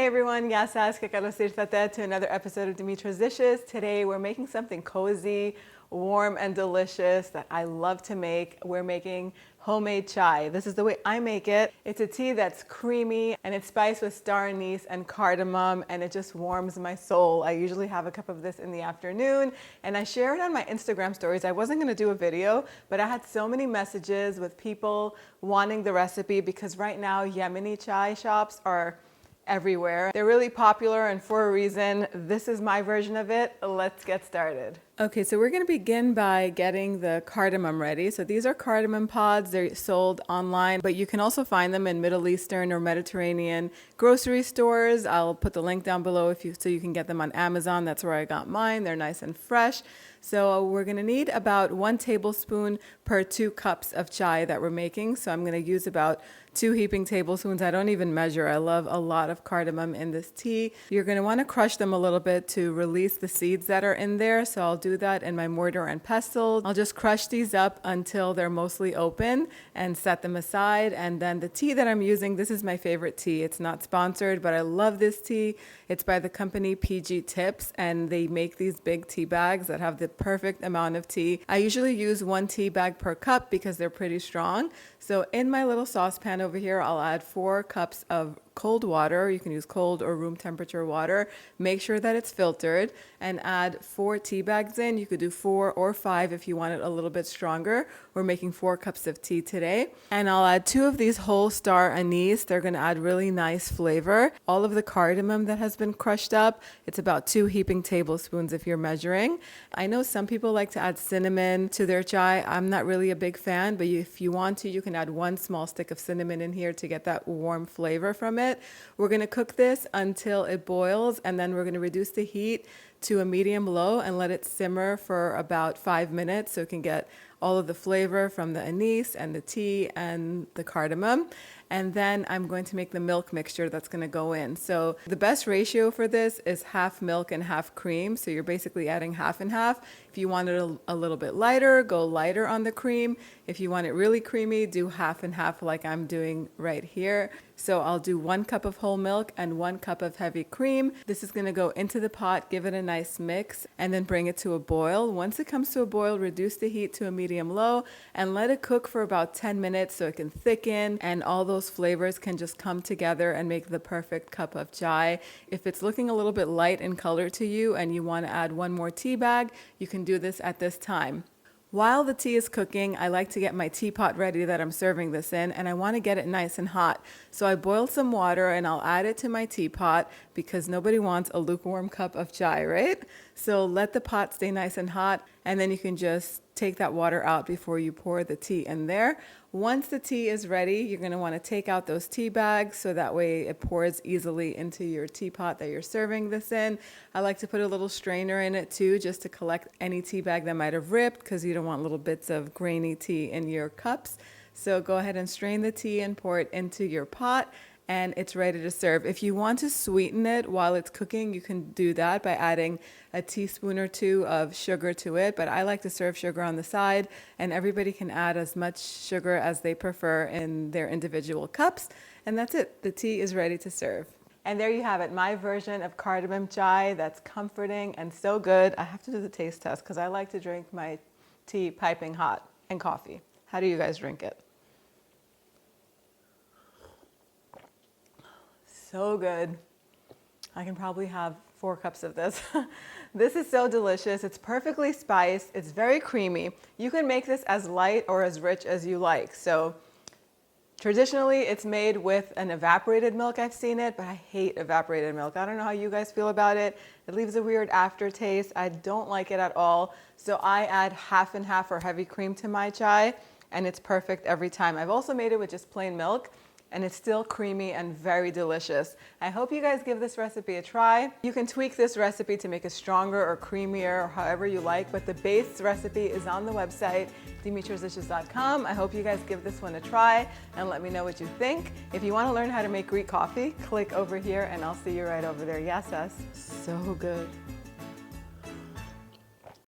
Hey everyone, Yasas, que kalos to another episode of Dimitra's Dishes. Today we're making something cozy, warm, and delicious that I love to make. We're making homemade chai. This is the way I make it. It's a tea that's creamy and it's spiced with star anise and cardamom, and it just warms my soul. I usually have a cup of this in the afternoon and I share it on my Instagram stories. I wasn't gonna do a video, but I had so many messages with people wanting the recipe because right now Yemeni chai shops are everywhere. They're really popular and for a reason. This is my version of it. Let's get started. Okay, so we're gonna begin by getting the cardamom ready. So these are cardamom pods. They're sold online, but you can also find them in Middle Eastern or Mediterranean grocery stores. I'll put the link down below so you can get them on Amazon. That's where I got mine. They're nice and fresh. So we're gonna need about 1 tablespoon per 2 cups of chai that we're making. So I'm gonna use about 2 heaping tablespoons. I don't even measure. I love a lot of cardamom in this tea. You're gonna wanna crush them a little bit to release the seeds that are in there. So I'll do that in my mortar and pestle. I'll just crush these up until they're mostly open and set them aside. And then the tea that I'm using, this is my favorite tea. It's not sponsored, but I love this tea. It's by the company PG Tips, and they make these big tea bags that have the perfect amount of tea. I usually use 1 tea bag per cup because they're pretty strong. So in my little saucepan over here, I'll add 4 cups of cold water. You can use cold or room temperature water. Make sure that it's filtered and add 4 tea bags in. You could do 4 or 5 if you want it a little bit stronger. We're making 4 cups of tea today. And I'll add 2 of these whole star anise. They're gonna add really nice flavor. All of the cardamom that has been crushed up, it's about 2 heaping tablespoons if you're measuring. I know some people like to add cinnamon to their chai. I'm not really a big fan, but if you want to, you can add 1 small stick of cinnamon in here to get that warm flavor from it. We're going to cook this until it boils, and then we're going to reduce the heat to a medium low and let it simmer for about 5 minutes so it can get all of the flavor from the anise and the tea and the cardamom. And then I'm going to make the milk mixture that's going to go in. So the best ratio for this is half milk and half cream. So you're basically adding half and half. If you want it a little bit lighter, go lighter on the cream. If you want it really creamy, do half and half like I'm doing right here. So I'll do 1 cup of whole milk and 1 cup of heavy cream. This is going to go into the pot, give it a nice mix, and then bring it to a boil. Once it comes to a boil, reduce the heat to a medium low and let it cook for about 10 minutes so it can thicken and all those flavors can just come together and make the perfect cup of chai. If it's looking a little bit light in color to you and you want to add 1 more tea bag, you can do this at this time. While the tea is cooking, I like to get my teapot ready that I'm serving this in, and I want to get it nice and hot. So I boil some water and I'll add it to my teapot because nobody wants a lukewarm cup of chai, right? So let the pot stay nice and hot, and then you can just take that water out before you pour the tea in there. Once the tea is ready, you're going to want to take out those tea bags so that way it pours easily into your teapot that you're serving this in. I like to put a little strainer in it too, just to collect any tea bag that might have ripped because you don't want little bits of grainy tea in your cups. So go ahead and strain the tea and pour it into your pot, and it's ready to serve. If you want to sweeten it while it's cooking, you can do that by adding a teaspoon or 2 of sugar to it, but I like to serve sugar on the side, and everybody can add as much sugar as they prefer in their individual cups, and that's it. The tea is ready to serve. And there you have it, my version of cardamom chai that's comforting and so good. I have to do the taste test because I like to drink my tea piping hot, and coffee. How do you guys drink it? So good. I can probably have 4 cups of this. This is so delicious. It's perfectly spiced. It's very creamy. You can make this as light or as rich as you like. So traditionally, it's made with an evaporated milk. I've seen it, but I hate evaporated milk. I don't know how you guys feel about it. It leaves a weird aftertaste. I don't like it at all. So I add half and half or heavy cream to my chai, and it's perfect every time. I've also made it with just plain milk, and it's still creamy and very delicious. I hope you guys give this recipe a try. You can tweak this recipe to make it stronger or creamier or however you like, but the base recipe is on the website, dimitrasdishes.com. I hope you guys give this one a try and let me know what you think. If you want to learn how to make Greek coffee, click over here and I'll see you right over there. Yes, so good.